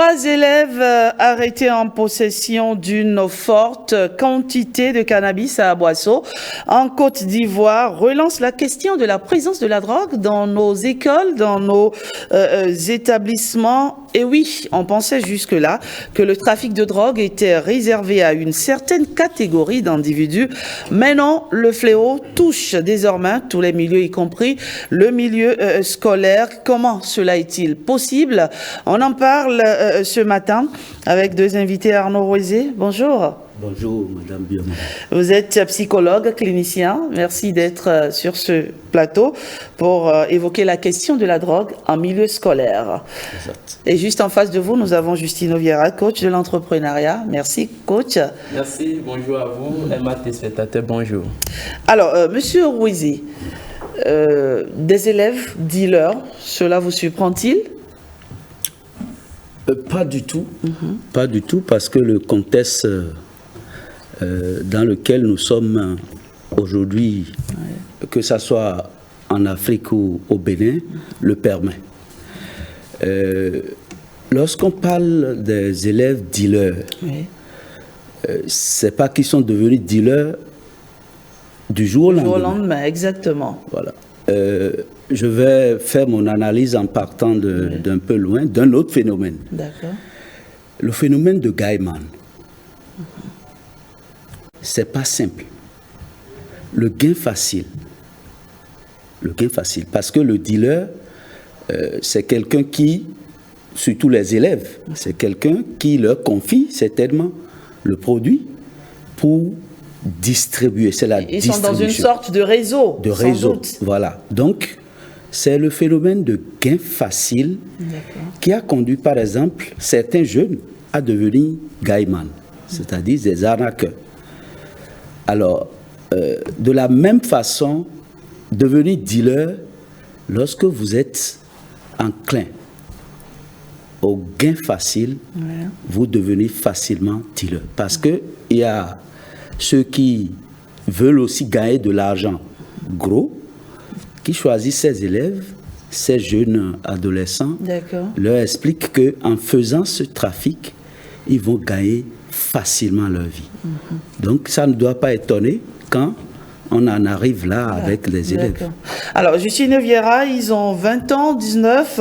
3 élèves arrêtés en possession d'une forte quantité de cannabis à Boisseau, en Côte d'Ivoire, relance la question de la présence de la drogue dans nos écoles, dans nos établissements. Et oui, on pensait jusque-là que le trafic de drogue était réservé à une certaine catégorie d'individus. Mais non, le fléau touche désormais tous les milieux, y compris le milieu scolaire. Comment cela est-il possible? On en parle ce matin avec 2 invités. Arnaud Roisé, bonjour. Bonjour, Madame Biomon. Vous êtes psychologue, clinicien. Merci d'être sur ce plateau pour évoquer la question de la drogue en milieu scolaire. Exact. Et juste en face de vous, nous avons Justino Vieira, coach de l'entrepreneuriat. Merci, coach. Merci, bonjour à vous. Emma, téléspectateurs, bonjour. Alors, Monsieur Roisé, des élèves dealers, cela vous surprend-il? Pas du tout. Pas du tout, parce que le contexte dans lequel nous sommes aujourd'hui, que ce soit en Afrique ou au Bénin, le permet. Lorsqu'on parle des élèves dealers, c'est pas qu'ils sont devenus dealers du jour au lendemain. Du jour au lendemain, exactement. Voilà. Je vais faire mon analyse en partant d'un peu loin, d'un autre phénomène. D'accord. Le phénomène de Gaiman. C'est pas simple. Le gain facile, parce que le dealer, c'est quelqu'un qui, surtout les élèves, c'est quelqu'un qui leur confie certainement le produit pour distribuer. C'est la distribution. Ils sont dans une sorte de réseau. De réseau, voilà. Donc, c'est le phénomène de gain facile qui a conduit, par exemple, certains jeunes à devenir gaiman, c'est-à-dire des arnaqueurs. Alors, de la même façon, devenir dealer, lorsque vous êtes enclin au gain facile, vous devenez facilement dealer. Parce qu'il y a ceux qui veulent aussi gagner de l'argent gros, qui choisissent ces élèves, ces jeunes adolescents, leur expliquent qu'en faisant ce trafic, ils vont gagner facilement leur vie. Donc ça ne doit pas étonner quand on en arrive là avec les élèves. Alors, Justine Vieira, ils ont 20 ans, 19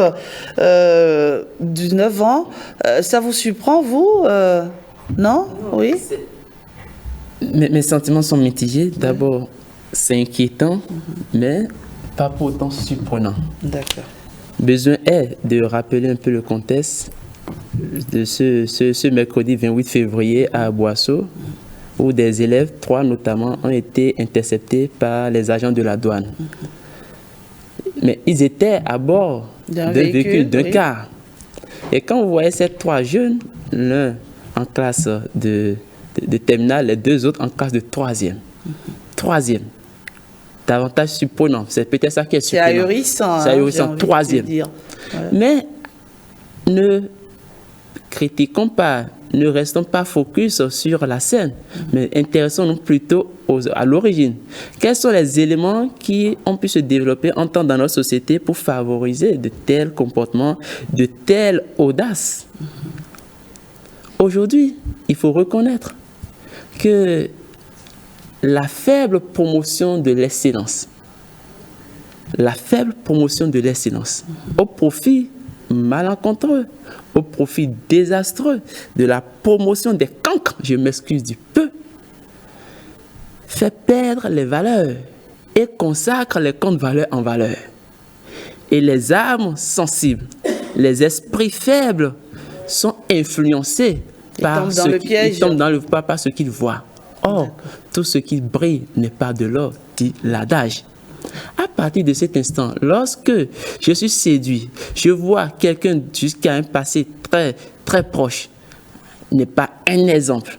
ans. Ça vous surprend, vous non? Oui. Mes sentiments sont mitigés. D'abord, c'est inquiétant, mais pas pour autant surprenant. D'accord. Besoin est de rappeler un peu le contexte de ce mercredi 28 février à Boisseau, où des élèves, 3 notamment, ont été interceptés par les agents de la douane. Mais ils étaient à bord d'un véhicule, d'un car. Et quand vous voyez ces 3 jeunes, l'un en classe de terminale, les 2 autres en classe de 3e. 3e. Davantage surprenant. C'est peut-être ça qui est surprenant. C'est ahurissant. C'est ahurissant, 3e. Mais ne critiquons pas, ne restons pas focus sur la scène, mais intéressons-nous plutôt à l'origine. Quels sont les éléments qui ont pu se développer en temps dans notre société pour favoriser de tels comportements, de telle audace? Aujourd'hui, il faut reconnaître que la faible promotion de l'excellence, au profit malencontreux, au profit désastreux de la promotion des cancres, je m'excuse du peu, fait perdre les valeurs et consacre les comptes valeurs en valeur. Et les âmes sensibles, les esprits faibles sont influencés par ce qu'ils voient. Or, tout ce qui brille n'est pas de l'or, dit l'adage. À partir de cet instant, lorsque je suis séduit, je vois quelqu'un jusqu'à un passé très, très proche, n'est pas un exemple,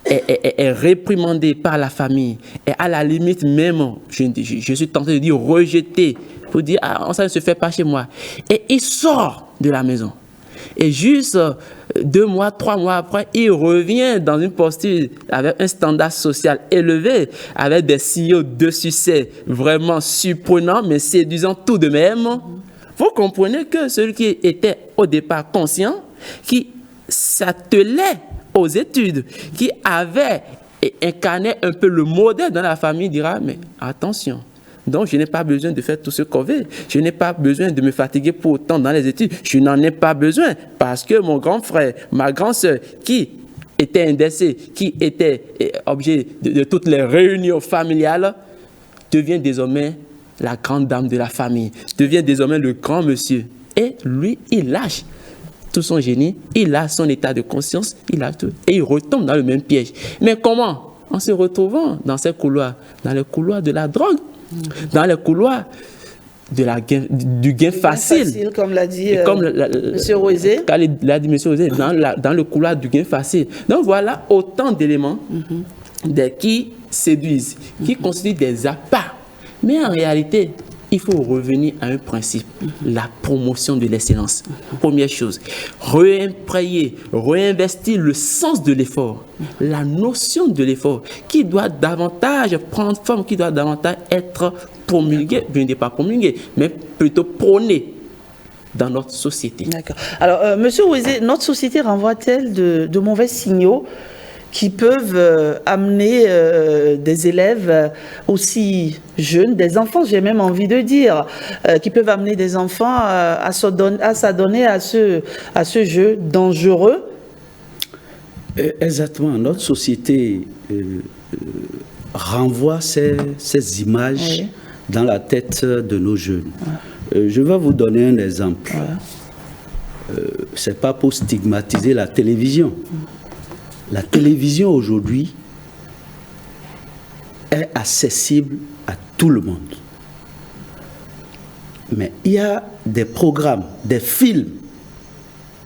est réprimandé par la famille, et à la limite même, je suis tenté de dire rejeté, pour dire ça ne se fait pas chez moi. Et il sort de la maison. Et juste 2 mois, 3 mois après, il revient dans une posture avec un standard social élevé, avec des signaux de succès vraiment surprenants, mais séduisants tout de même. Vous comprenez que celui qui était au départ conscient, qui s'attelait aux études, qui avait et incarnait un peu le modèle dans la famille, dira, mais attention, donc je n'ai pas besoin de faire tout ce qu'on veut, je n'ai pas besoin de me fatiguer pour autant dans les études, je n'en ai pas besoin, parce que mon grand frère, ma grande sœur, qui était indexé, qui était objet de toutes les réunions familiales, devient désormais la grande dame de la famille, devient désormais le grand monsieur. Et lui, il lâche tout son génie, il a son état de conscience, il a tout, et il retombe dans le même piège. Mais comment? En se retrouvant dans ces couloirs, dans les couloirs de la drogue, dans les couloirs du gain facile. Comme l'a dit comme M. Rosé. L'a dit M. Rosé, dans le couloir du gain facile. Donc voilà autant d'éléments qui séduisent, qui constituent des apparts. Mais en réalité, il faut revenir à un principe, la promotion de l'excellence. Première chose, réinvestir le sens de l'effort, la notion de l'effort, qui doit davantage prendre forme, qui doit davantage être promulguée, bien pas promulguée, mais plutôt prônée dans notre société. D'accord. Alors, Monsieur Ouezé, notre société renvoie-t-elle de mauvais signaux qui peuvent amener des élèves aussi jeunes, des enfants, j'ai même envie de dire, qui peuvent amener des enfants à s'adonner à ce jeu dangereux? Exactement. Notre société renvoie ces images dans la tête de nos jeunes. Je vais vous donner un exemple. Ce n'est pas pour stigmatiser la télévision. La télévision aujourd'hui est accessible à tout le monde. Mais il y a des programmes, des films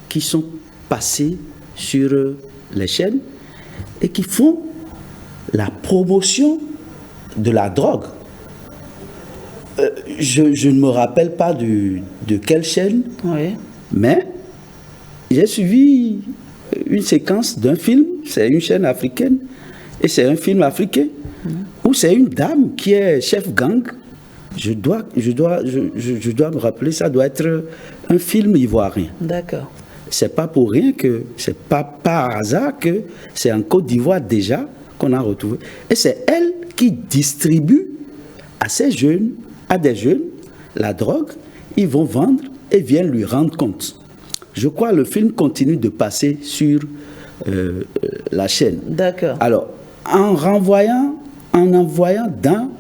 qui sont passés sur les chaînes et qui font la promotion de la drogue. Je ne me rappelle pas de quelle chaîne, mais j'ai suivi une séquence d'un film, c'est une chaîne africaine, et c'est un film africain, où c'est une dame qui est chef gang. Je dois me rappeler, ça doit être un film ivoirien. D'accord. C'est pas pour rien que, c'est pas par hasard que c'est en Côte d'Ivoire déjà qu'on a retrouvé. Et c'est elle qui distribue à ces jeunes, à des jeunes, la drogue, ils vont vendre et viennent lui rendre compte. Je crois que le film continue de passer sur la chaîne. D'accord. Alors, en envoyant dans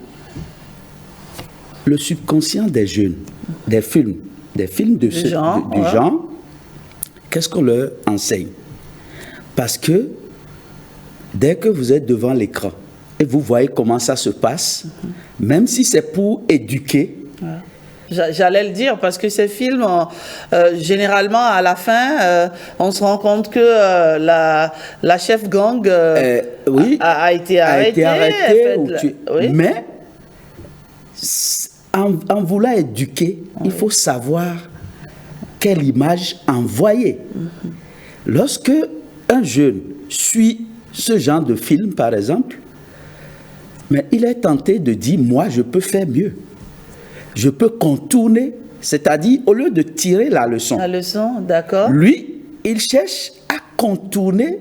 le subconscient des jeunes, des films du genre, qu'est-ce qu'on leur enseigne? Parce que dès que vous êtes devant l'écran et vous voyez comment ça se passe, même si c'est pour éduquer, j'allais le dire, parce que ces films, généralement, à la fin, on se rend compte que la chef gang a été arrêtée. Mais, en voulant éduquer, il faut savoir quelle image envoyer. Lorsque un jeune suit ce genre de film, par exemple, mais il est tenté de dire, moi, je peux faire mieux. Je peux contourner, c'est-à-dire, au lieu de tirer la leçon. La leçon, d'accord. Lui, il cherche à contourner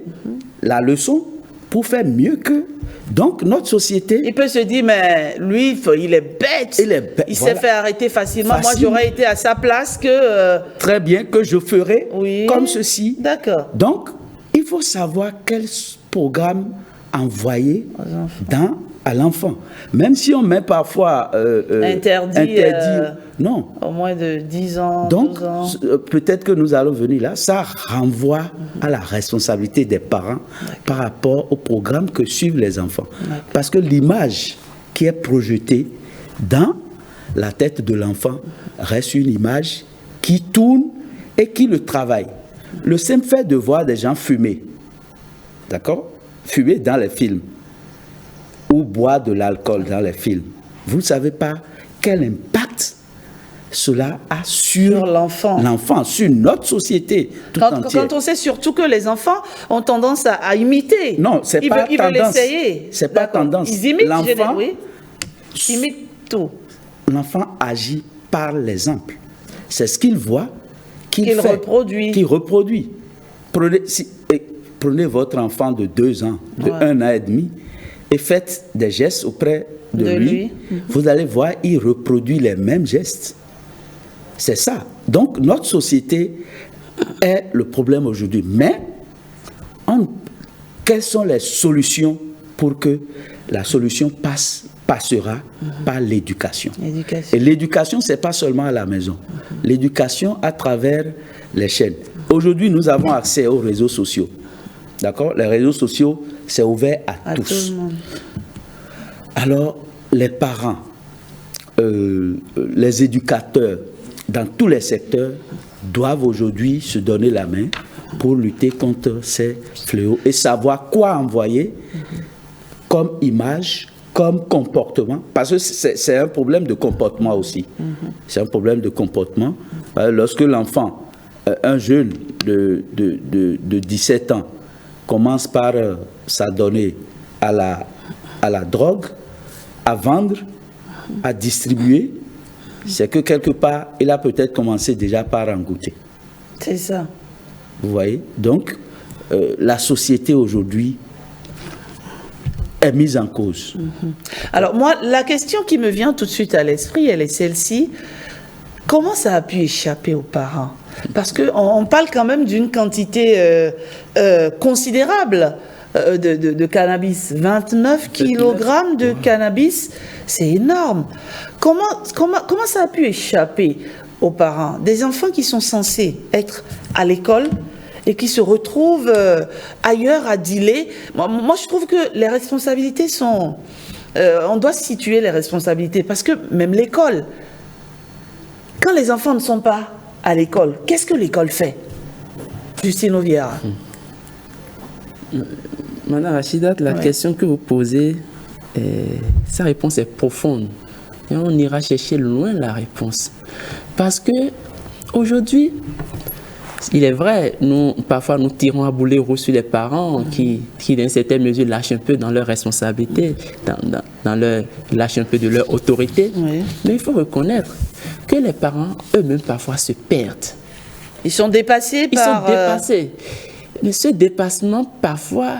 la leçon pour faire mieux que... Donc, notre société... Il peut se dire, mais lui, il est bête. Il s'est fait arrêter facilement. Moi, j'aurais été à sa place que... Très bien, que je ferais comme ceci. D'accord. Donc, il faut savoir quel programme envoyer à l'enfant. Même si on met parfois... interdit non. Au moins de 10 ans, donc, 12 ans. Peut-être que nous allons venir là. Ça renvoie à la responsabilité des parents par rapport au programme que suivent les enfants. Parce que l'image qui est projetée dans la tête de l'enfant reste une image qui tourne et qui le travaille. Le simple fait de voir des gens fumer, d'accord? Fumer dans les films, ou boire de l'alcool dans les films, vous ne savez pas quel impact cela a sur l'enfant, sur notre société tout entière. Quand on sait surtout que les enfants ont tendance à imiter. Non, c'est pas tendance. Ils veulent essayer. C'est pas tendance. Ils imitent, ils imitent tout. L'enfant agit par l'exemple. C'est ce qu'il voit, qu'il reproduit. Qu'il reproduit. Prenez votre enfant de 2 ans, de 1 an et demi, et faites des gestes auprès de lui. Vous allez voir, il reproduit les mêmes gestes. C'est ça. Donc, notre société est le problème aujourd'hui. Mais, quelles sont les solutions pour que la solution passera par l'éducation? Et l'éducation, ce n'est pas seulement à la maison. L'éducation à travers les chaînes. Aujourd'hui, nous avons accès aux réseaux sociaux. D'accord? Les réseaux sociaux, c'est ouvert à tous. Tout le monde. Alors, les parents, les éducateurs, dans tous les secteurs, doivent aujourd'hui se donner la main pour lutter contre ces fléaux et savoir quoi envoyer comme image, comme comportement. Parce que c'est un problème de comportement aussi. C'est un problème de comportement. Lorsque l'enfant, un jeune de 17 ans, commence par s'adonner à la drogue, à vendre, à distribuer, c'est que quelque part, il a peut-être commencé déjà par en goûter. C'est ça. Vous voyez? Donc, la société aujourd'hui est mise en cause. Alors moi, la question qui me vient tout de suite à l'esprit, elle est celle-ci. Comment ça a pu échapper aux parents? Parce qu'on parle quand même d'une quantité considérable de cannabis. 29 kg de cannabis, c'est énorme. Comment ça a pu échapper aux parents? Des enfants qui sont censés être à l'école et qui se retrouvent ailleurs à dealer. Moi, je trouve que les responsabilités sont... on doit situer les responsabilités parce que même l'école, quand les enfants ne sont pas à l'école, qu'est-ce que l'école fait? Justine Oviera. Madame Rachidat, la question que vous posez, sa réponse est profonde. Et on ira chercher loin la réponse. Parce que aujourd'hui, il est vrai, parfois nous tirons à boulet rouge sur les parents qui dans une certaine mesure lâchent un peu dans leurs responsabilités, lâchent un peu de leur autorité. Oui. Mais il faut reconnaître que les parents eux-mêmes parfois se perdent. Ils sont dépassés Ils par... sont dépassés. Mais ce dépassement parfois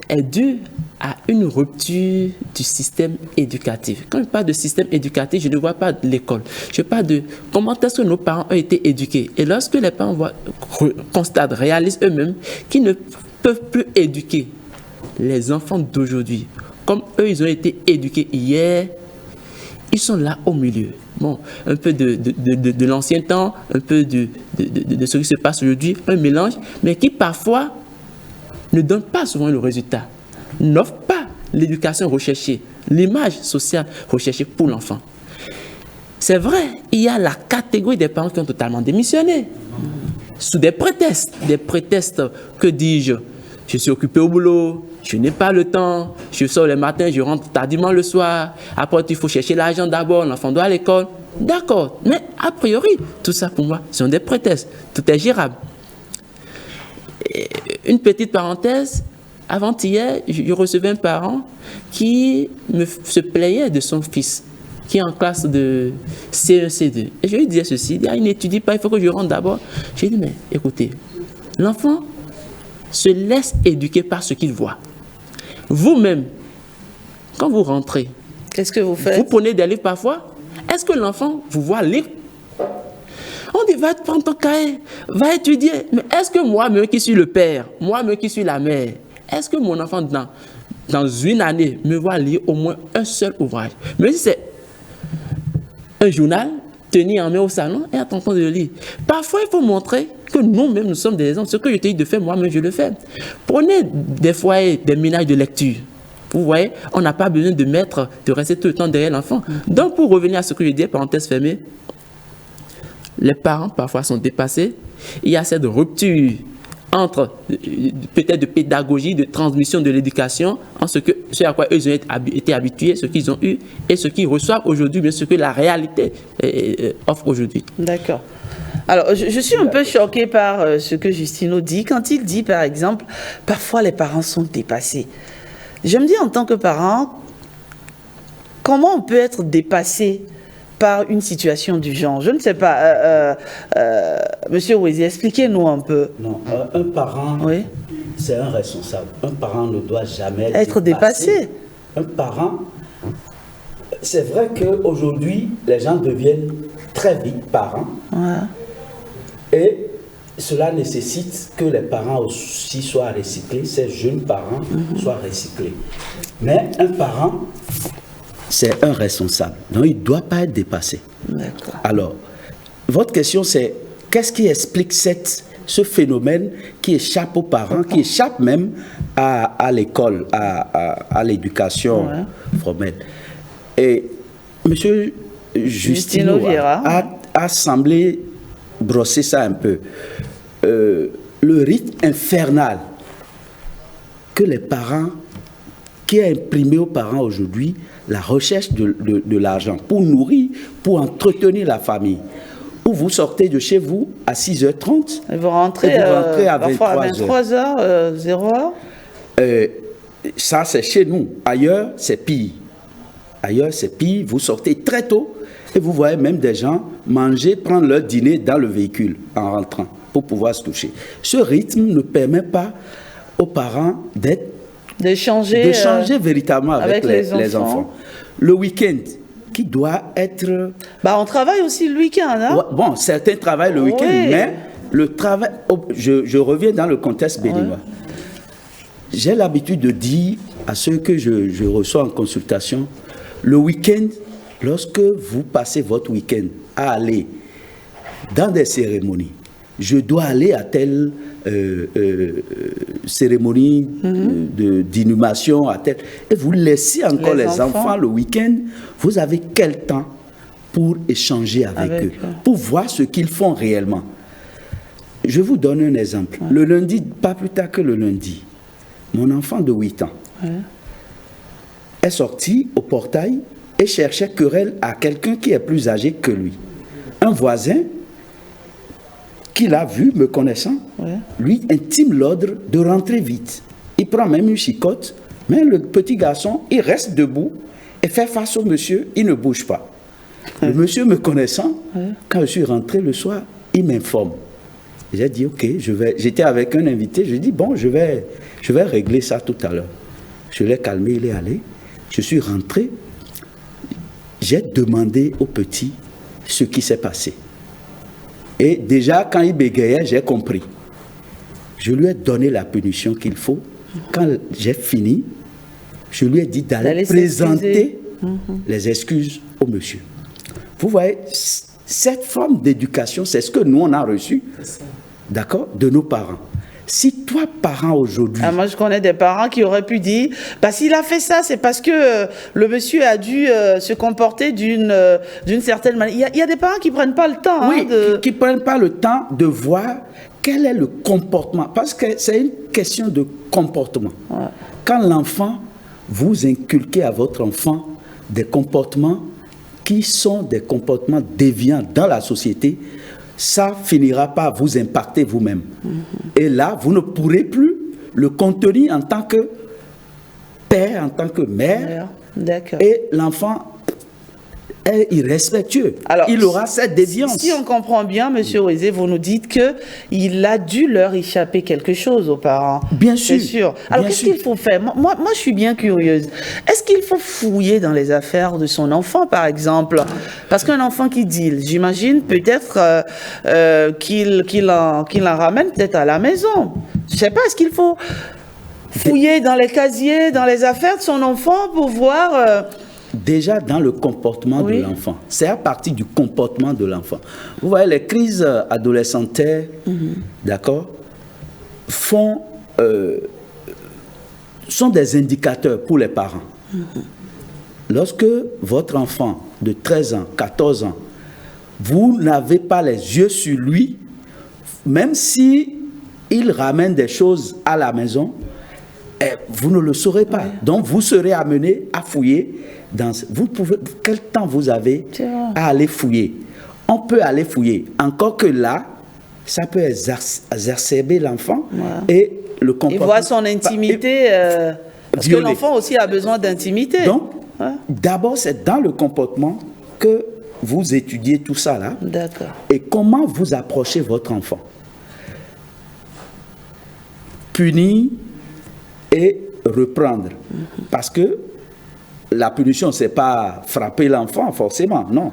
est dû à une rupture du système éducatif. Quand je parle de système éducatif, je ne vois pas de l'école. Je parle de comment est-ce que nos parents ont été éduqués. Et lorsque les parents constatent, réalisent eux-mêmes qu'ils ne peuvent plus éduquer les enfants d'aujourd'hui, comme eux, ils ont été éduqués hier, ils sont là au milieu. Bon, un peu de l'ancien temps, un peu de ce qui se passe aujourd'hui, un mélange, mais qui parfois ne donne pas souvent le résultat, n'offre pas l'éducation recherchée, l'image sociale recherchée pour l'enfant. C'est vrai, il y a la catégorie des parents qui ont totalement démissionné, sous des prétextes, que dis-je, je suis occupé au boulot, je n'ai pas le temps, je sors le matin, je rentre tardivement le soir, après il faut chercher l'argent d'abord, l'enfant doit à l'école. D'accord, mais a priori, tout ça pour moi, ce sont des prétextes, tout est gérable. Et une petite parenthèse, avant-hier, je recevais un parent qui se plaignait de son fils, qui est en classe de C1, C2. Et je lui disais ceci, il n'étudie pas, il faut que je rentre d'abord. J'ai dit, mais écoutez, l'enfant se laisse éduquer par ce qu'il voit. Vous-même, quand vous rentrez, qu'est-ce que vous faites? Vous prenez des livres parfois. Est-ce que l'enfant vous voit lire? On dit, va prendre ton cahier, va étudier. Mais est-ce que moi-même qui suis le père, moi-même qui suis la mère, est-ce que mon enfant, dans une année, me voit lire au moins un seul ouvrage? Même si c'est un journal, tenu en main au salon et attendant de le lire. Parfois, il faut montrer que nous-mêmes, nous sommes des exemples. Ce que je t'ai dit de faire, moi-même, je le fais. Prenez des foyers, des ménages de lecture. Vous voyez, on n'a pas besoin de rester tout le temps derrière l'enfant. Donc, pour revenir à ce que je disais, parenthèse fermée, les parents, parfois, sont dépassés. Il y a cette rupture entre, peut-être de pédagogie, de transmission de l'éducation, en ce à quoi eux ont été habitués, ce qu'ils ont eu, et ce qu'ils reçoivent aujourd'hui, mais ce que la réalité offre aujourd'hui. D'accord. Alors, je suis un peu choquée par ce que Justino dit. Quand il dit, par exemple, parfois les parents sont dépassés. Je me dis, en tant que parent, comment on peut être dépassé par une situation du genre? Je ne sais pas. Monsieur Ouézi, expliquez-nous un peu. Non, un parent, Oui. c'est un responsable. Un parent ne doit jamais Être dépassé. Un parent, c'est vrai qu'aujourd'hui, les gens deviennent très vite parents. Ouais. Et cela nécessite que les parents aussi soient recyclés, ces jeunes parents soient recyclés. Mais un parent, c'est un responsable. Donc, il ne doit pas être dépassé. D'accord. Alors, votre question, c'est qu'est-ce qui explique ce phénomène qui échappe aux parents, qui échappe même à l'école, à l'éducation formelle. Et M. Justino a semblé brosser ça un peu. Le rythme infernal que les parents, qui a imprimé aux parents aujourd'hui la recherche de l'argent pour nourrir, pour entretenir la famille. Où vous sortez de chez vous à 6h30 et vous rentrez à 23h, 0h. Ça, c'est chez nous. Ailleurs, c'est pire. Ailleurs, c'est pire. Vous sortez très tôt et vous voyez même des gens manger, prendre leur dîner dans le véhicule en rentrant pour pouvoir se toucher. Ce rythme ne permet pas aux parents d'échanger véritablement avec les enfants. Le week-end, qui doit être... on travaille aussi le week-end, hein? Bon, certains travaillent le week-end, mais le travail... Je reviens dans le contexte béninois. J'ai l'habitude de dire à ceux que je reçois en consultation, le week-end, lorsque vous passez votre week-end à aller dans des cérémonies, je dois aller à telle cérémonie d'inhumation, à telle... Et vous laissez encore les enfants le week-end, vous avez quel temps pour échanger avec eux, pour voir ce qu'ils font réellement. Je vous donne un exemple. Le lundi, pas plus tard que le lundi, mon enfant de 8 ans est sorti au portail et cherchait querelle à quelqu'un qui est plus âgé que lui. Un voisin qui l'a vu, me connaissant, lui intime l'ordre de rentrer vite. Il prend même une chicotte, mais le petit garçon, il reste debout et fait face au monsieur, il ne bouge pas. Le monsieur me connaissant, quand je suis rentré le soir, il m'informe. J'ai dit, ok, j'étais avec un invité, je dis, bon, je vais régler ça tout à l'heure. Je l'ai calmé, il est allé. Je suis rentré, j'ai demandé au petit ce qui s'est passé. Et déjà, quand il bégayait, j'ai compris. Je lui ai donné la punition qu'il faut. Quand j'ai fini, je lui ai dit d'aller présenter les excuses au monsieur. Vous voyez, cette forme d'éducation, c'est ce que nous, on a reçu, d'accord, de nos parents. Si toi, parent aujourd'hui... moi, je connais des parents qui auraient pu dire, s'il a fait ça, c'est parce que le monsieur a dû se comporter d'une certaine manière. Il y a des parents qui ne prennent pas le temps. Qui ne prennent pas le temps de voir quel est le comportement. Parce que c'est une question de comportement. Quand l'enfant, vous inculquez à votre enfant des comportements qui sont des comportements déviants dans la société, ça finira par vous impacter vous-même. Et là, vous ne pourrez plus le contenir en tant que père, en tant que mère. Et l'enfant est irrespectueux. Alors, il aura cette déviance. Si on comprend bien, M. Ouézi, vous nous dites qu'il a dû leur échapper quelque chose aux parents. Bien sûr. C'est sûr. Alors, qu'est-ce qu'il faut faire? Moi, je suis bien curieuse. Est-ce qu'il faut fouiller dans les affaires de son enfant, par exemple? Parce qu'un enfant qui deal, j'imagine peut-être qu'il en ramène peut-être à la maison. Je ne sais pas, est-ce qu'il faut fouiller dans les casiers, dans les affaires de son enfant pour voir... Déjà dans le comportement de l'enfant. C'est à partir du comportement de l'enfant. Vous voyez, les crises adolescentaires, d'accord, sont des indicateurs pour les parents. Lorsque votre enfant de 13 ans, 14 ans, vous n'avez pas les yeux sur lui, même si il ramène des choses à la maison, vous ne le saurez pas. Donc vous serez amené à fouiller. Quel temps vous avez à aller fouiller? On peut aller fouiller. Encore que là, ça peut exacerber l'enfant et le comportement. Il voit son intimité, parce que l'enfant aussi a besoin d'intimité. Donc, d'abord, c'est dans le comportement que vous étudiez tout ça là. D'accord. Et comment vous approchez votre enfant. Punir et reprendre. Parce que la punition, ce n'est pas frapper l'enfant forcément, non.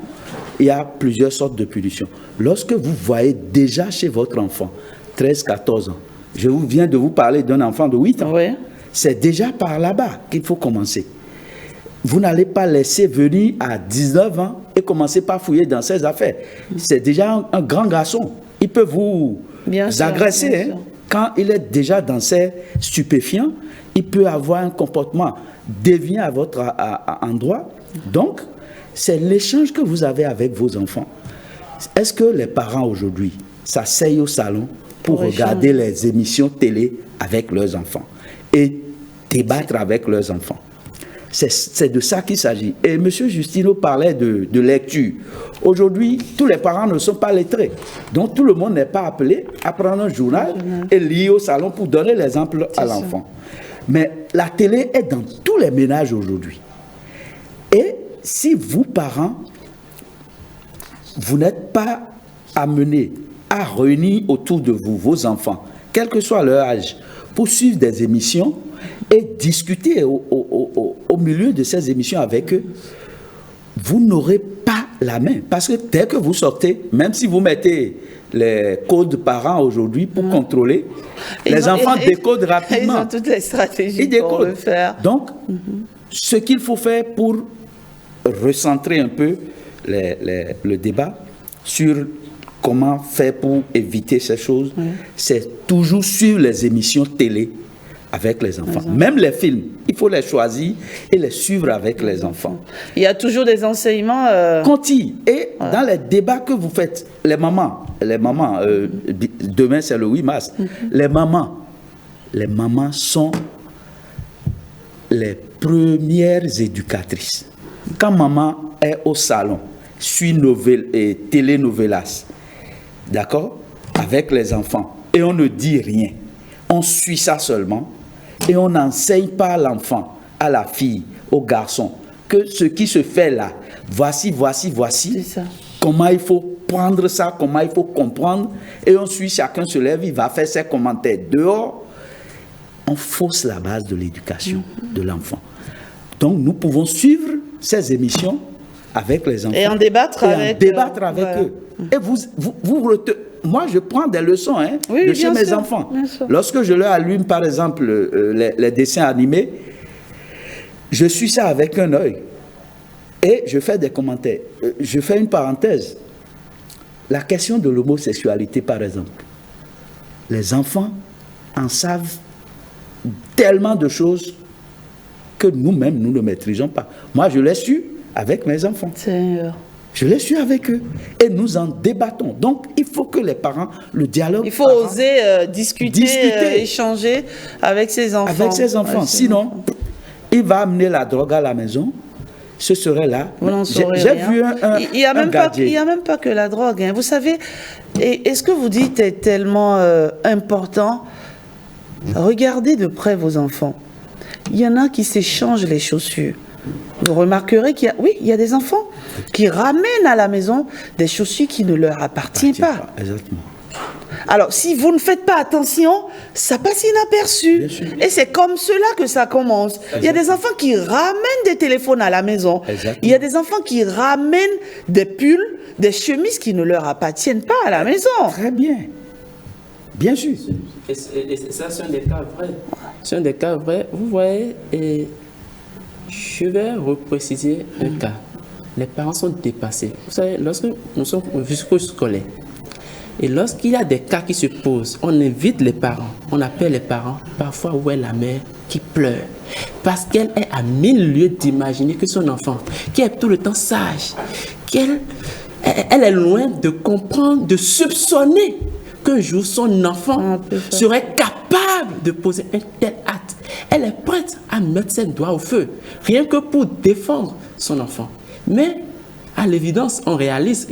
Il y a plusieurs sortes de punitions. Lorsque vous voyez déjà chez votre enfant, 13-14 ans, je viens de vous parler d'un enfant de 8 ans, Oui. c'est déjà par là-bas qu'il faut commencer. Vous n'allez pas laisser venir à 19 ans et commencer par fouiller dans ses affaires. C'est déjà un grand garçon. Il peut vous Bien sûr, agresser. bien Hein. sûr. Quand il est déjà dans ses stupéfiants, il peut avoir un comportement déviant à votre endroit. Donc, c'est l'échange que vous avez avec vos enfants. Est-ce que les parents aujourd'hui s'asseyent au salon pour regarder les émissions télé avec leurs enfants et débattre avec leurs enfants? C'est de ça qu'il s'agit. Et M. Justino parlait de lecture. Aujourd'hui, tous les parents ne sont pas lettrés. Donc, tout le monde n'est pas appelé à prendre un journal et lire au salon pour donner l'exemple à l'enfant. Mais la télé est dans tous les ménages aujourd'hui. Et si vous, parents, vous n'êtes pas amenés à réunir autour de vous vos enfants, quel que soit leur âge, pour suivre des émissions et discuter au milieu de ces émissions avec eux, vous n'aurez pas la main. Parce que dès que vous sortez, même si vous mettez les codes parents aujourd'hui pour contrôler, les enfants décodent rapidement. Ils ont toutes les stratégies Ils pour décodent. le faire. Donc, ce qu'il faut faire pour recentrer un peu le débat sur comment faire pour éviter ces choses, c'est toujours suivre les émissions télé avec les enfants. Même les films, il faut les choisir et les suivre avec les enfants. Il y a toujours des enseignements. Continue. Et dans les débats que vous faites, les mamans, demain c'est le 8 mars, les mamans sont les premières éducatrices. Quand maman est au salon, suit télénovelas, d'accord, avec les enfants, et on ne dit rien, on suit ça seulement, et on n'enseigne pas à l'enfant, à la fille, au garçon, que ce qui se fait là, voici, C'est ça. comment il faut prendre ça, comment il faut comprendre, et ensuite chacun se lève, il va faire ses commentaires dehors. On fausse la base de l'éducation de l'enfant. Donc nous pouvons suivre ces émissions avec les enfants. Et en débattre avec voilà. eux. Et moi, je prends des leçons de chez mes enfants. Lorsque je leur allume, par exemple, les dessins animés, je suis ça avec un œil. Et je fais des commentaires. Je fais une parenthèse. La question de l'homosexualité, par exemple. Les enfants en savent tellement de choses que nous-mêmes, nous ne maîtrisons pas. Moi, je l'ai su avec mes enfants. Je l'ai su avec eux. Et nous en débattons. Donc, il faut que les parents, le dialogue... Il faut oser discuter, échanger avec ses enfants. Avec ses enfants. Sinon, il va amener la drogue à la maison. Ce serait là. J'ai vu il n'y a même pas que la drogue. Hein. Vous savez, et ce que vous dites est tellement important. Regardez de près vos enfants. Il y en a qui s'échangent les chaussures. Vous remarquerez qu'il y a des enfants qui ramènent à la maison des chaussures qui ne leur appartiennent pas. Exactement. Alors, si vous ne faites pas attention, ça passe inaperçu. Et c'est comme cela que ça commence. Exactement. Il y a des enfants qui ramènent des téléphones à la maison. Exactement. Il y a des enfants qui ramènent des pulls, des chemises qui ne leur appartiennent pas à la maison. Très bien. Bien sûr. Et ça, c'est un des cas vrais. C'est un des cas vrais. Vous voyez, je vais repréciser un cas. Les parents sont dépassés. Vous savez, lorsque nous sommes jusqu'au scolaire, et lorsqu'il y a des cas qui se posent, on invite les parents, on appelle les parents, parfois où est la mère qui pleure, parce qu'elle est à 1000 lieues d'imaginer que son enfant, qui est tout le temps sage, elle est loin de comprendre, de soupçonner qu'un jour son enfant serait capable de poser un tel acte. Elle est prête à mettre ses doigts au feu, rien que pour défendre son enfant. Mais à l'évidence, on réalise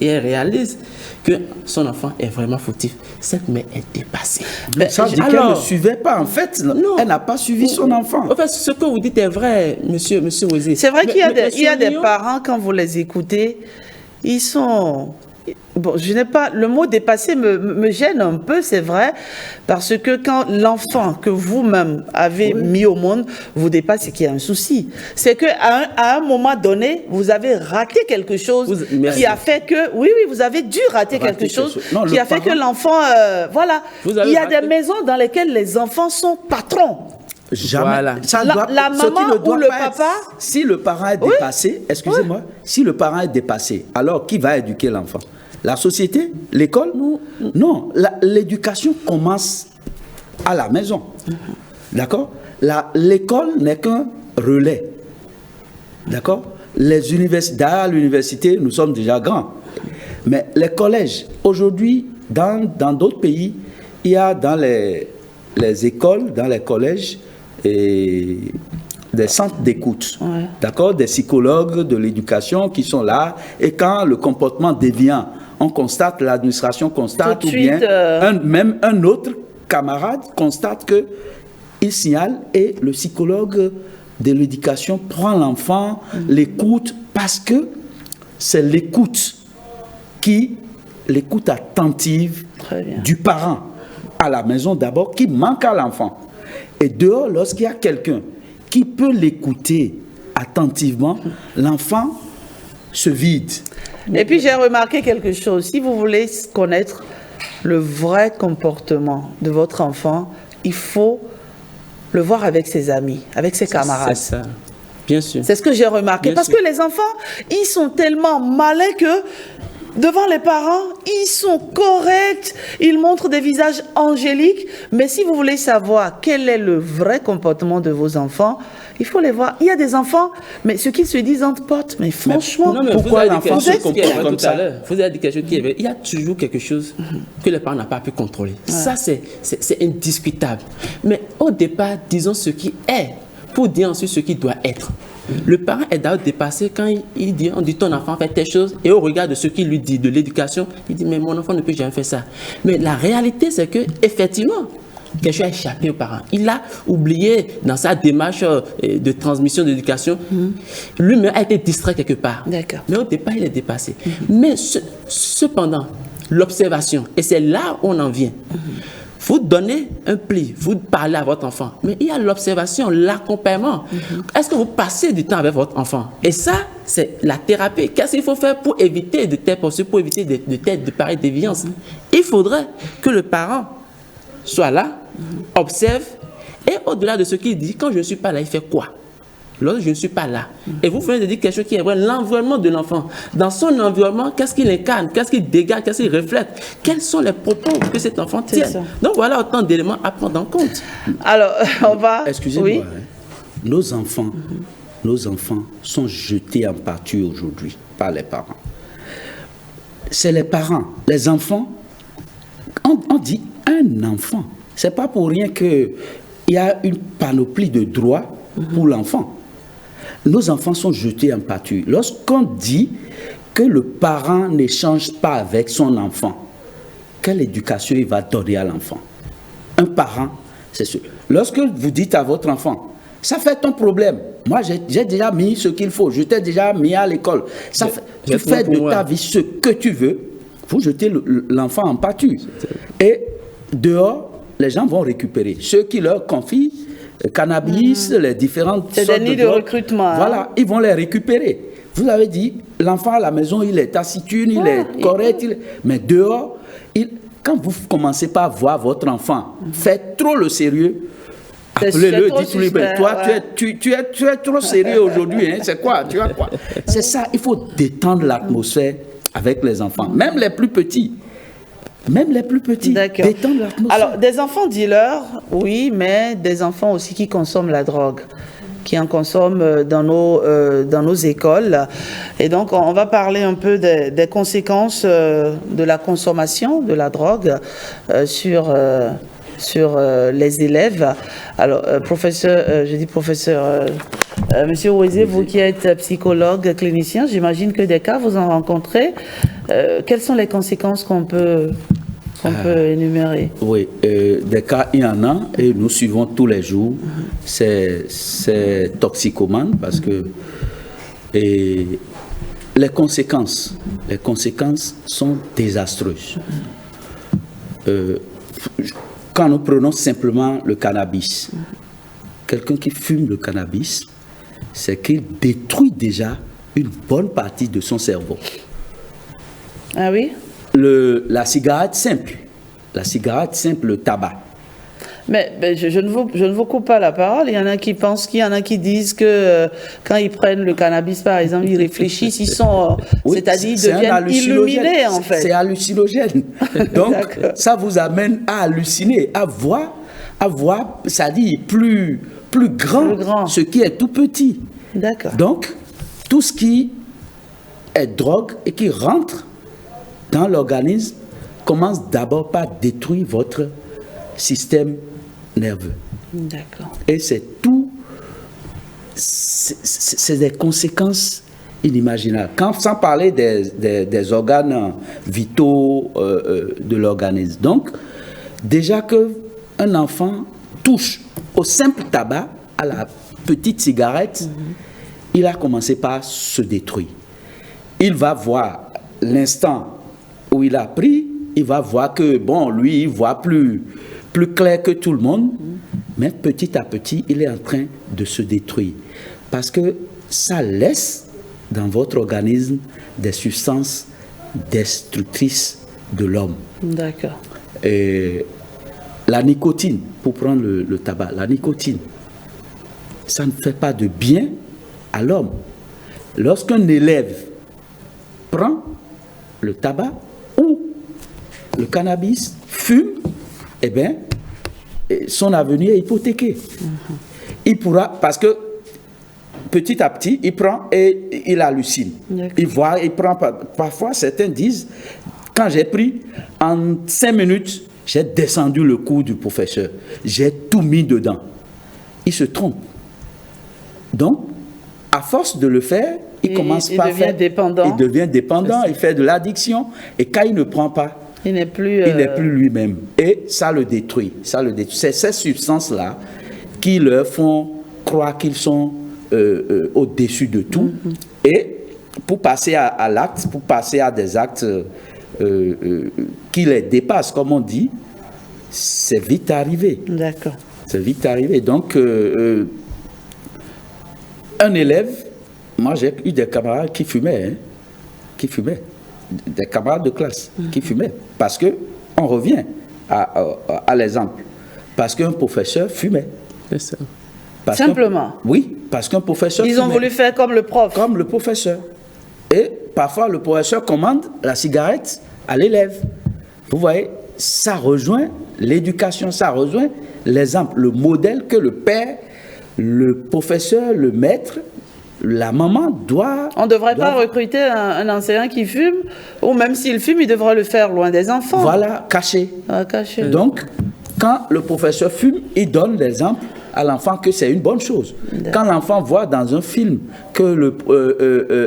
que son enfant est vraiment fautif. Cette mère est dépassée. Mais ça dit qu'elle ne suivait pas. En fait, non, elle n'a pas suivi son enfant. En fait, ce que vous dites est vrai, monsieur Rosé. C'est vrai qu'il y a des parents, quand vous les écoutez, ils sont... Bon, je n'ai pas... Le mot dépassé me gêne un peu, c'est vrai, parce que quand l'enfant que vous-même avez mis au monde vous dépasse, c'est qu'il y a un souci. C'est qu'à à un moment donné, vous avez raté quelque chose qui a fait que... Oui, vous avez dû rater quelque chose qui a fait que l'enfant... voilà. Il y a des maisons dans lesquelles les enfants sont patrons. Jamais. Voilà. La maman ou le papa. Si le parent est dépassé, excusez-moi, si le parent est dépassé, alors qui va éduquer l'enfant? La société? L'école? Non, l'éducation commence à la maison. D'accord? L'école n'est qu'un relais. D'accord? Les universités, à l'université, nous sommes déjà grands. Mais les collèges, aujourd'hui, dans d'autres pays, il y a dans les écoles, dans les collèges, et des centres d'écoute, d'accord, des psychologues de l'éducation qui sont là, et quand le comportement dévient, on constate, l'administration constate, ou bien même un autre camarade constate que il signale, et le psychologue de l'éducation prend l'enfant, l'écoute, parce que c'est l'écoute attentive du parent à la maison d'abord qui manque à l'enfant. Et dehors, lorsqu'il y a quelqu'un qui peut l'écouter attentivement, l'enfant se vide. Et puis j'ai remarqué quelque chose. Si vous voulez connaître le vrai comportement de votre enfant, il faut le voir avec ses amis, avec ses camarades. C'est ça, bien sûr. C'est ce que j'ai remarqué. Parce que les enfants, ils sont tellement malins que devant les parents, ils sont corrects, ils montrent des visages angéliques. Mais si vous voulez savoir quel est le vrai comportement de vos enfants, il faut les voir. Il y a des enfants, mais ce qu'ils se disent entre potes, mais franchement, pourquoi l'enfant se comporte comme ça? Vous avez dit quelque chose qui est vrai. Il y a toujours quelque chose que les parents n'ont pas pu contrôler. Ça, c'est indiscutable. Mais au départ, disons ce qui est, pour dire ensuite ce qui doit être. Le parent est d'abord dépassé quand on dit ton enfant fait telle chose, et au regard de ce qu'il lui dit, de l'éducation, il dit mais mon enfant ne peut jamais faire ça. Mais la réalité, c'est que effectivement, quelque chose a échappé aux parents. Il a oublié dans sa démarche de transmission d'éducation, lui-même a été distrait quelque part. Mais au départ, il est dépassé. Mais cependant, l'observation, et c'est là où on en vient. Vous donnez un pli, vous parlez à votre enfant, mais il y a l'observation, l'accompagnement. Est-ce que vous passez du temps avec votre enfant? Et ça, c'est la thérapie. Qu'est-ce qu'il faut faire pour éviter de telles poursuites, pour éviter de pareilles déviances? Il faudrait que le parent soit là, observe, et au-delà de ce qu'il dit, quand je ne suis pas là, il fait quoi? Lorsque je ne suis pas là. Et vous venez de dire quelque chose qui est vrai, l'environnement de l'enfant. Dans son environnement, qu'est-ce qu'il incarne? Qu'est-ce qu'il dégage? Qu'est-ce qu'il reflète? Quels sont les propos que cet enfant tient? Donc voilà autant d'éléments à prendre en compte. Alors, on va... Excusez-moi, nos enfants sont jetés en pâture aujourd'hui par les parents. C'est les parents, les enfants. On dit un enfant. C'est pas pour rien qu'il y a une panoplie de droits pour l'enfant. Nos enfants sont jetés en pâture. Lorsqu'on dit que le parent n'échange pas avec son enfant, quelle éducation il va donner à l'enfant? Un parent, c'est sûr. Lorsque vous dites à votre enfant, ça fait ton problème. Moi, j'ai déjà mis ce qu'il faut. Je t'ai déjà mis à l'école. Tu fais de ta vie ce que tu veux. Vous jetez l'enfant en pâture. Et dehors, les gens vont récupérer. Ceux qui leur confient le cannabis, les différentes sortes de drogues, recrutement. Voilà, ils vont les récupérer. Vous avez dit, l'enfant à la maison, il est taciturne, il est correct, mais dehors, quand vous commencez pas à voir votre enfant, faites trop le sérieux, appelez-le, dites-lui, toi, tu es trop sérieux aujourd'hui, hein, c'est quoi, tu as quoi? C'est ça, il faut détendre l'atmosphère avec les enfants, même les plus petits. Même les plus petits, détendre l'atmosphère. Alors, des enfants dealers, oui, mais des enfants aussi qui consomment la drogue, qui en consomment dans nos écoles. Et donc, on va parler un peu des conséquences de la consommation de la drogue sur les élèves. Alors, Monsieur Ouézé, vous qui êtes psychologue, clinicien, j'imagine que des cas, vous en rencontrez. Quelles sont les conséquences qu'on peut énumérer? Oui, des cas, il y en a, et nous suivons tous les jours. C'est toxicomane, parce que les conséquences sont désastreuses. Quand nous prenons simplement le cannabis, quelqu'un qui fume le cannabis, c'est qu'il détruit déjà une bonne partie de son cerveau. Ah oui? La cigarette simple, le tabac. Mais je ne vous coupe pas la parole. Il y en a qui pensent qu'il y en a qui disent que quand ils prennent le cannabis, par exemple, ils réfléchissent, ils sont, oui, c'est-à-dire ils deviennent illuminés, en fait. C'est hallucinogène. Donc, ça vous amène à halluciner, à voir, c'est-à-dire plus grand, ce qui est tout petit. D'accord. Donc, tout ce qui est drogue et qui rentre dans l'organisme commence d'abord par détruire votre système nerveux. D'accord. Et c'est des conséquences inimaginables. Sans parler des organes vitaux de l'organisme. Donc, déjà qu'un enfant touche au simple tabac, à la petite cigarette, il a commencé par se détruire. Il va voir l'instant où il a pris, il va voir que, lui, il voit plus clair que tout le monde, mais petit à petit, il est en train de se détruire. Parce que ça laisse dans votre organisme des substances destructrices de l'homme. D'accord. Et la nicotine, pour prendre le tabac, la nicotine, ça ne fait pas de bien à l'homme. Lorsqu'un élève prend le tabac ou le cannabis, fume, eh bien, son avenir est hypothéqué. Il pourra, parce que petit à petit, il prend et il hallucine. Il voit, il prend, parfois certains disent, quand j'ai pris, en 5 minutes, j'ai descendu le cours du professeur. J'ai tout mis dedans. Il se trompe. Donc, à force de le faire, il commence par faire... Dépendant. Il devient dépendant, il fait de l'addiction. Et quand il ne prend pas, il n'est plus lui-même. Et ça le détruit. C'est ces substances-là qui leur font croire qu'ils sont au-dessus de tout. Et pour passer à l'acte, pour passer à des actes qui les dépassent, comme on dit, c'est vite arrivé. D'accord. C'est vite arrivé. Donc, un élève, moi j'ai eu des camarades qui fumaient, des camarades de classe qui fumaient, parce que on revient à l'exemple, parce qu'un professeur fumait. C'est ça. Simplement. Oui, parce qu'un professeur Ils ont voulu faire comme le prof. Comme le professeur. Et parfois le professeur commande la cigarette à l'élève. Vous voyez, ça rejoint l'éducation, ça rejoint l'exemple, le modèle que le père, le professeur, le maître, la maman doit... On ne devrait pas recruter un enseignant qui fume, ou même s'il fume, il devrait le faire loin des enfants. Voilà, caché. Caché. Donc, quand le professeur fume, il donne l'exemple à l'enfant que c'est une bonne chose. Quand l'enfant voit dans un film que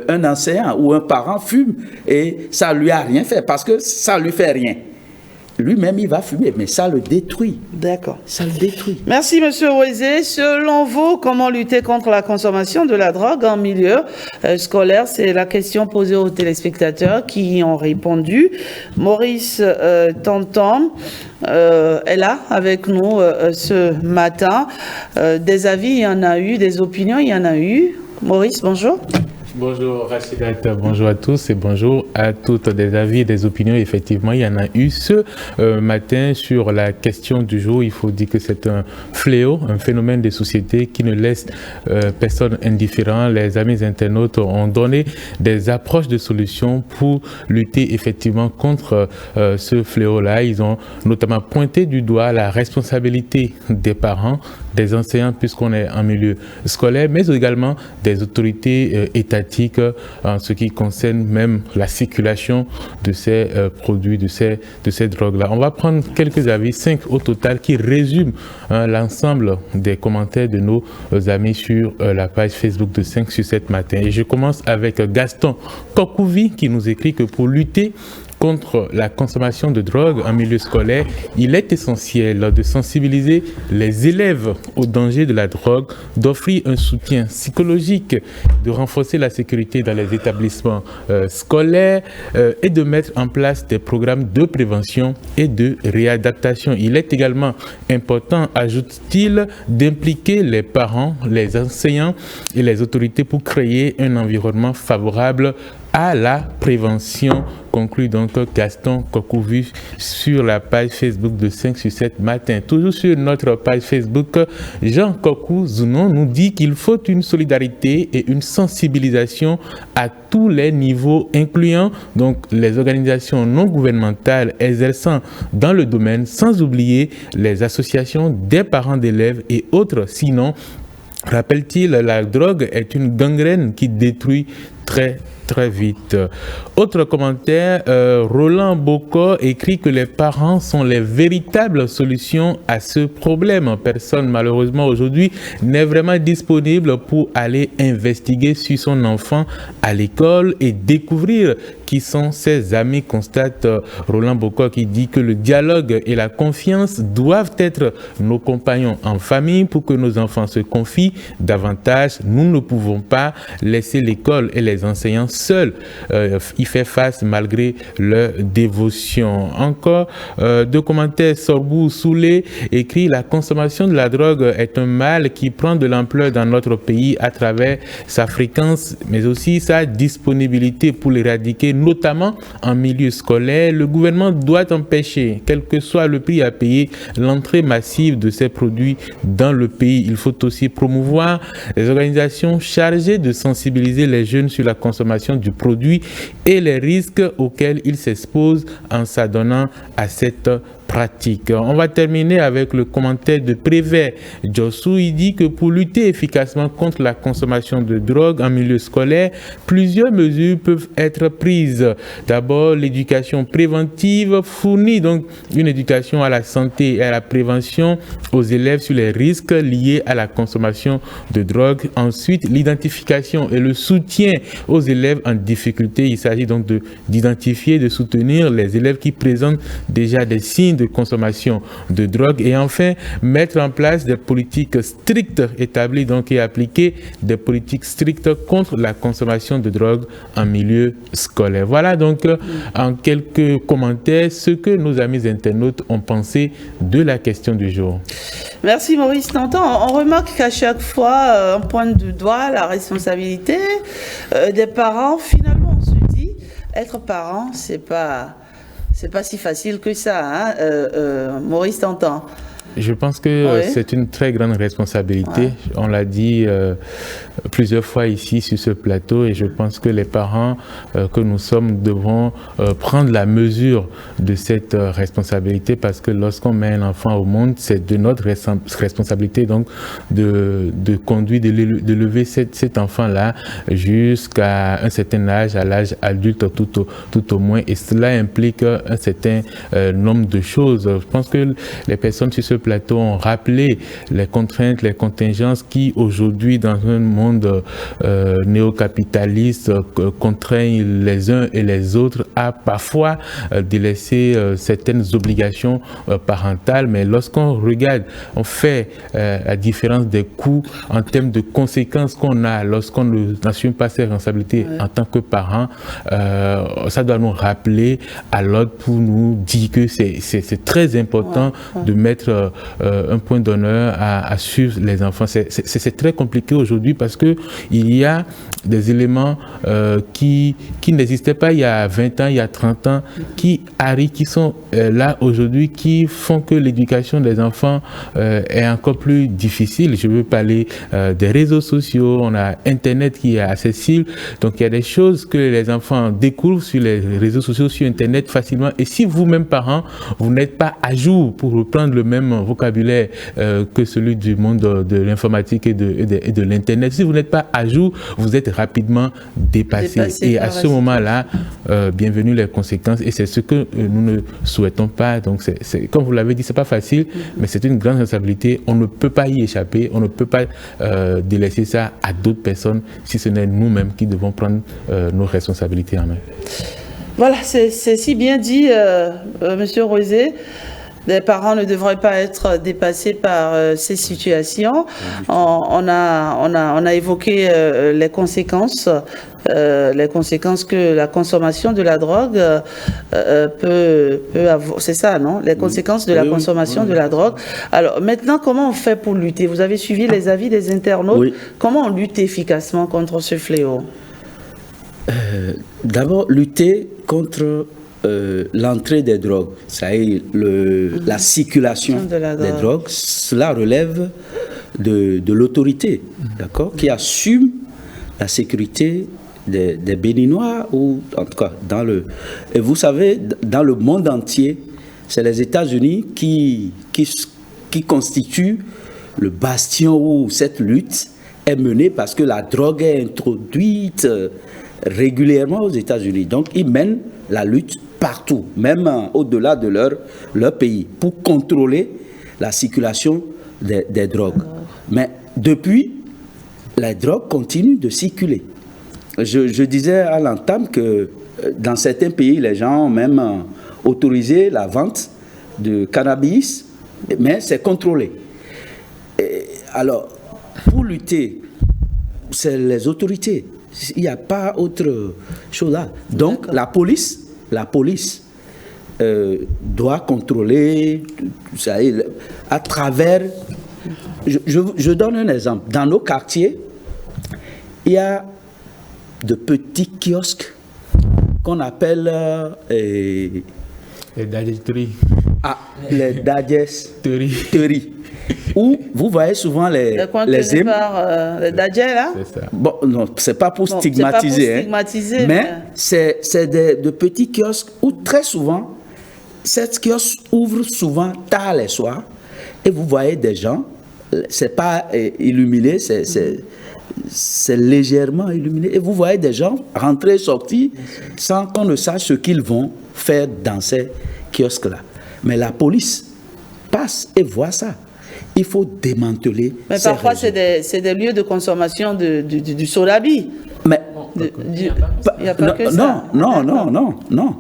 un enseignant ou un parent fume et ça ne lui a rien fait, parce que ça ne lui fait rien. Lui-même, il va fumer, mais ça le détruit. D'accord. Ça le détruit. Merci, Monsieur Ouezé. Selon vous, comment lutter contre la consommation de la drogue en milieu scolaire? C'est la question posée aux téléspectateurs qui y ont répondu. Maurice Tanton est là avec nous ce matin. Des avis, il y en a eu. Des opinions, il y en a eu. Maurice, bonjour. Bonjour Rachidat, bonjour à tous et bonjour à toutes. Des avis, des opinions, effectivement, il y en a eu ce matin sur la question du jour. Il faut dire que c'est un fléau, un phénomène de société qui ne laisse personne indifférent. Les amis internautes ont donné des approches de solutions pour lutter effectivement contre ce fléau-là. Ils ont notamment pointé du doigt la responsabilité des parents, des enseignants puisqu'on est en milieu scolaire, mais également des autorités étatiques en ce qui concerne même la circulation de ces produits, de ces drogues-là. On va prendre quelques avis, 5 au total, qui résument l'ensemble des commentaires de nos amis sur la page Facebook de 5 sur 7 matin. Et je commence avec Gaston Kokouvi qui nous écrit que pour lutter contre la consommation de drogue en milieu scolaire, il est essentiel de sensibiliser les élèves aux dangers de la drogue, d'offrir un soutien psychologique, de renforcer la sécurité dans les établissements scolaires et de mettre en place des programmes de prévention et de réadaptation. Il est également important, ajoute-t-il, d'impliquer les parents, les enseignants et les autorités pour créer un environnement favorable à la prévention, conclut donc Gaston Kokou sur la page Facebook de 5 sur 7 matin. Toujours sur notre page Facebook, Jean Kokou Zounon nous dit qu'il faut une solidarité et une sensibilisation à tous les niveaux, incluant donc les organisations non gouvernementales exerçant dans le domaine, sans oublier les associations des parents d'élèves et autres. Sinon, rappelle-t-il, la drogue est une gangrène qui détruit très vite. Autre commentaire, Roland Bocor écrit que les parents sont les véritables solutions à ce problème. Personne, malheureusement, aujourd'hui, n'est vraiment disponible pour aller investiguer sur son enfant à l'école et découvrir qui sont ses amis, constate Roland Bocor, qui dit que le dialogue et la confiance doivent être nos compagnons en famille pour que nos enfants se confient davantage. Nous ne pouvons pas laisser l'école et les enseignants seuls y faire face malgré leur dévotion. Encore deux commentaires. Sorbou Soulé écrit: la consommation de la drogue est un mal qui prend de l'ampleur dans notre pays à travers sa fréquence, mais aussi sa disponibilité. Pour l'éradiquer, notamment en milieu scolaire, le gouvernement doit empêcher, quel que soit le prix à payer, l'entrée massive de ces produits dans le pays. Il faut aussi promouvoir les organisations chargées de sensibiliser les jeunes sur la consommation du produit et les risques auxquels ils s'exposent en s'adonnant à cette pratique. On va terminer avec le commentaire de Prévert Jossou. Il dit que pour lutter efficacement contre la consommation de drogue en milieu scolaire, plusieurs mesures peuvent être prises. D'abord, l'éducation préventive fournit donc une éducation à la santé et à la prévention aux élèves sur les risques liés à la consommation de drogue. Ensuite, l'identification et le soutien aux élèves en difficulté. Il s'agit donc d'identifier, de soutenir les élèves qui présentent déjà des signes de consommation de drogue. Et enfin, mettre en place des politiques strictes, établies donc et appliquer des politiques strictes contre la consommation de drogue en milieu scolaire. Voilà donc en quelques commentaires ce que nos amis internautes ont pensé de la question du jour. Merci Maurice Tantan. On remarque qu'à chaque fois, on pointe du doigt la responsabilité des parents. Finalement, on se dit, être parent, c'est pas si facile que ça, hein, Maurice Tantan. Je pense que c'est une très grande responsabilité. Ouais. On l'a dit plusieurs fois ici sur ce plateau, et je pense que les parents que nous sommes devront prendre la mesure de cette responsabilité, parce que lorsqu'on met un enfant au monde, c'est de notre responsabilité donc de conduire, de lever cet enfant-là jusqu'à un certain âge, à l'âge adulte tout au moins, et cela implique un certain nombre de choses. Je pense que les personnes sur ce plateau ont rappelé les contraintes, les contingences qui aujourd'hui dans un monde néocapitaliste contraignent les uns et les autres à parfois délaisser certaines obligations parentales. Mais lorsqu'on regarde, on fait la différence des coûts en termes de conséquences qu'on a lorsqu'on n'assume pas ses responsabilités en tant que parent, ça doit nous rappeler à l'ordre pour nous dire que c'est très important de mettre un point d'honneur à suivre les enfants. C'est très compliqué aujourd'hui parce que il y a des éléments qui n'existaient pas il y a 20 ans, il y a 30 ans, qui arrivent, qui sont là aujourd'hui, qui font que l'éducation des enfants est encore plus difficile. Je veux parler des réseaux sociaux, on a Internet qui est accessible, donc il y a des choses que les enfants découvrent sur les réseaux sociaux, sur Internet facilement, et si vous-même parents, vous n'êtes pas à jour pour reprendre le même vocabulaire que celui du monde de l'informatique et de l'Internet, si vous n'êtes pas à jour, vous êtes rapidement dépassé. Et à ce moment-là, bienvenue les conséquences, et c'est ce que nous ne souhaitons pas. Donc, comme vous l'avez dit, c'est pas facile, mais c'est une grande responsabilité. On ne peut pas y échapper, on ne peut pas délaisser ça à d'autres personnes, si ce n'est nous-mêmes qui devons prendre nos responsabilités en main. Voilà, c'est si bien dit, Monsieur Rosé. Les parents ne devraient pas être dépassés par ces situations. On a évoqué les conséquences que la consommation de la drogue peut avoir. C'est ça, non? Les conséquences de la consommation de la drogue. Alors maintenant, comment on fait pour lutter? Vous avez suivi les avis des internautes. Oui. Comment on lutte efficacement contre ce fléau? D'abord, lutter contre l'entrée des drogues, ça est la circulation des drogues, cela relève de l'autorité, d'accord, qui assume la sécurité des Béninois, ou en tout cas et vous savez, dans le monde entier, c'est les États-Unis qui constituent le bastion où cette lutte est menée, parce que la drogue est introduite régulièrement aux États-Unis. Donc ils mènent la lutte partout, même au-delà de leur pays, pour contrôler la circulation des drogues. Mais depuis, les drogues continuent de circuler. Je disais à l'entame que dans certains pays, les gens ont même autorisé la vente de cannabis, mais c'est contrôlé. Alors, pour lutter, c'est les autorités. Il n'y a pas autre chose là. Donc, la police doit contrôler ça, à travers... Je donne un exemple. Dans nos quartiers, il y a de petits kiosques qu'on appelle les dageteries. Les dageteries. Où vous voyez souvent les les dagers, là. C'est ça. Bon, non, c'est pas pour stigmatiser, mais c'est de petits kiosques où très souvent, cette kiosque ouvre souvent tard les soirs, et vous voyez des gens, c'est pas illuminé, c'est légèrement illuminé, et vous voyez des gens rentrer et sortir sans qu'on ne sache ce qu'ils vont faire dans ces kiosques-là. Mais la police passe et voit ça. Il faut démanteler. Mais parfois, c'est des lieux de consommation du solabi. Mais il n'y a pas que ça. Non.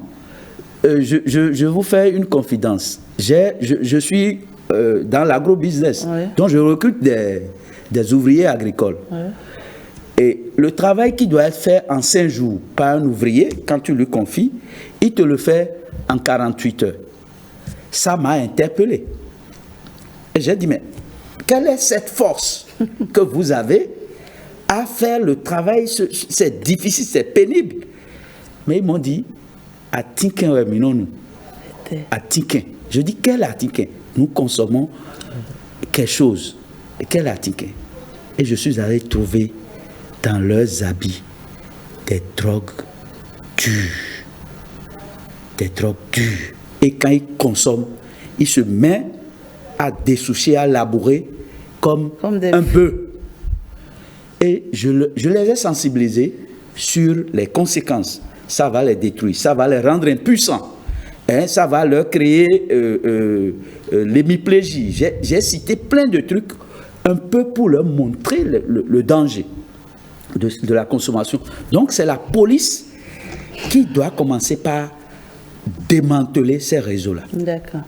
Je vous fais une confidence. Je suis dans l'agro-business, donc je recrute des ouvriers agricoles. Et le travail qui doit être fait en 5 jours par un ouvrier, quand tu lui confies, il te le fait en 48 heures. Ça m'a interpellé. Et j'ai dit, mais quelle est cette force que vous avez à faire le travail? C'est difficile, c'est pénible. Mais ils m'ont dit, à Tinkin, à Tinkin. Je dis, quel Tinkin? Nous consommons quelque chose. Et quel Tinkin? Et je suis allé trouver dans leurs habits des drogues dures. Des drogues dures. Et quand ils consomment, ils se mettent à dessoucher, à labourer comme un bœuf. Et je les ai sensibilisés sur les conséquences. Ça va les détruire, ça va les rendre impuissants. Ça va leur créer l'hémiplégie. J'ai cité plein de trucs un peu pour leur montrer le danger de la consommation. Donc c'est la police qui doit commencer par démanteler ces réseaux-là. D'accord.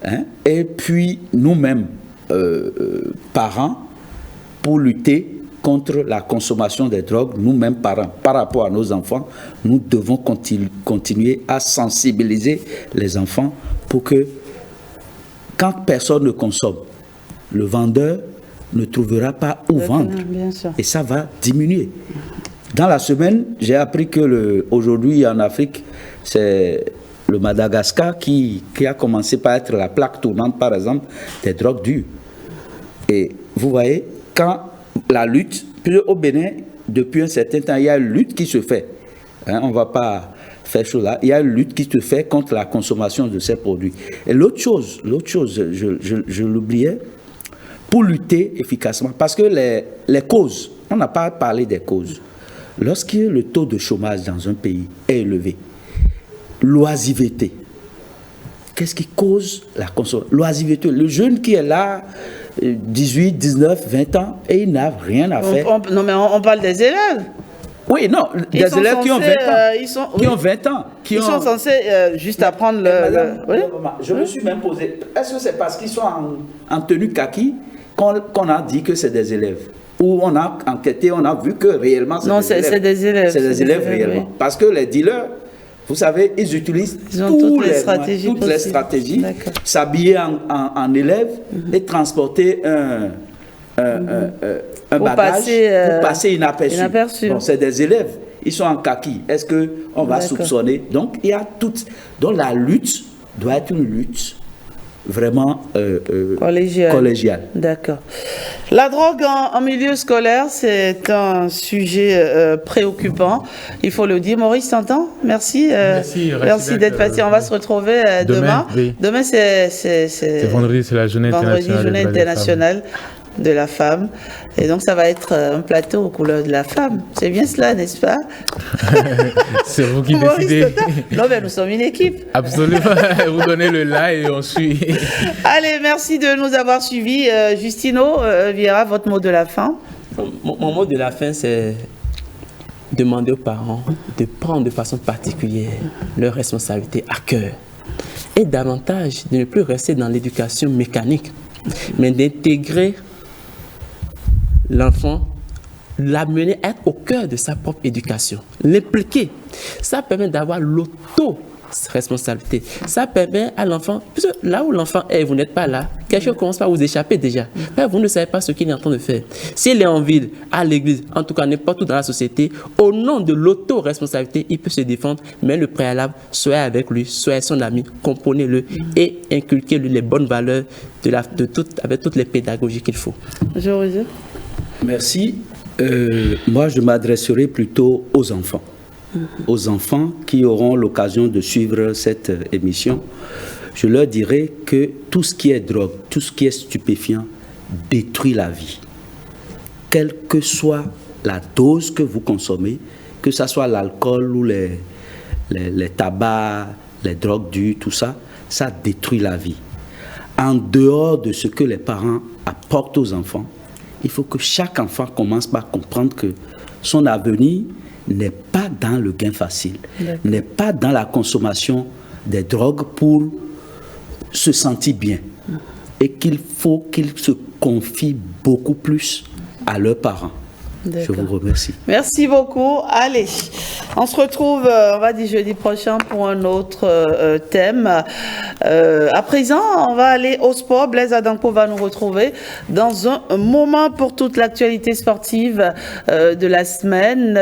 Et puis nous-mêmes, parents, pour lutter contre la consommation des drogues, nous-mêmes parents, par rapport à nos enfants, nous devons continuer à sensibiliser les enfants pour que, quand personne ne consomme, le vendeur ne trouvera pas où vendre. Bien sûr. Et ça va diminuer. Dans la semaine, j'ai appris que aujourd'hui en Afrique, c'est le Madagascar qui a commencé par être la plaque tournante, par exemple, des drogues dures. Et vous voyez, quand la lutte, puis au Bénin, depuis un certain temps, il y a une lutte qui se fait. On ne va pas faire chose là. Il y a une lutte qui se fait contre la consommation de ces produits. Et l'autre chose, je l'oubliais, pour lutter efficacement, parce que les causes, on n'a pas parlé des causes. Lorsque le taux de chômage dans un pays est élevé, l'oisiveté. Qu'est-ce qui cause la consommation? L'oisiveté. Le jeune qui est là, 18, 19, 20 ans, et il n'a rien à faire. Non, mais on parle des élèves. Oui, non, des Ils sont élèves qui ont 20 censés, ans. Qui ont 20 ans. Ils sont censés juste apprendre Madame, oui? je me suis même posé, est-ce que c'est parce qu'ils sont en tenue kaki qu'on a dit que c'est des élèves? Ou on a enquêté, on a vu que réellement Non, c'est des élèves. C'est des élèves réellement. Oui. Parce que les dealers, vous savez, ils utilisent toutes les stratégies. S'habiller en élève et transporter un bagage pour passer inaperçu. Bon, c'est des élèves, ils sont en kaki. Est-ce qu'on va soupçonner? Donc, il y a toutes. Donc, la lutte doit être une lutte vraiment collégiale. D'accord. La drogue en milieu scolaire, c'est un sujet préoccupant. Il faut le dire. Maurice, t'entends? Merci. Merci d'être passé. On va se retrouver demain. Oui. Demain, c'est vendredi, c'est la journée internationale de la femme. Et donc, ça va être un plateau aux couleurs de la femme. C'est bien cela, n'est-ce pas? C'est vous qui décidez. Non, mais nous sommes une équipe. Absolument. Vous donnez le là et on suit. Allez, merci de nous avoir suivis. Justino Vieira, votre mot de la fin? Mon mot de la fin, c'est demander aux parents de prendre de façon particulière leurs responsabilités à cœur. Et davantage de ne plus rester dans l'éducation mécanique, mais d'intégrer l'enfant, l'amener à être au cœur de sa propre éducation, l'impliquer. Ça permet d'avoir l'auto-responsabilité. Ça permet à l'enfant, puisque là où l'enfant est, vous n'êtes pas là, quelque chose commence par vous échapper déjà. Mais vous ne savez pas ce qu'il est en train de faire. S'il est en ville, à l'église, en tout cas n'importe où dans la société, au nom de l'auto-responsabilité, il peut se défendre, mais le préalable, soyez avec lui, soyez son ami, comprenez-le et inculquez-lui les bonnes valeurs avec toutes les pédagogies qu'il faut. Merci. Moi, je m'adresserai plutôt aux enfants. Aux enfants qui auront l'occasion de suivre cette émission. Je leur dirai que tout ce qui est drogue, tout ce qui est stupéfiant, détruit la vie. Quelle que soit la dose que vous consommez, que ce soit l'alcool ou les tabacs, les drogues dures, tout ça, ça détruit la vie. En dehors de ce que les parents apportent aux enfants, il faut que chaque enfant commence par comprendre que son avenir n'est pas dans le gain facile, n'est pas dans la consommation des drogues pour se sentir bien. Et qu'il faut qu'ils se confient beaucoup plus à leurs parents. Je vous remercie. Merci beaucoup. Allez, on se retrouve, on va dire jeudi prochain pour un autre thème. À présent, on va aller au sport. Blaise Adanko va nous retrouver dans un moment pour toute l'actualité sportive de la semaine.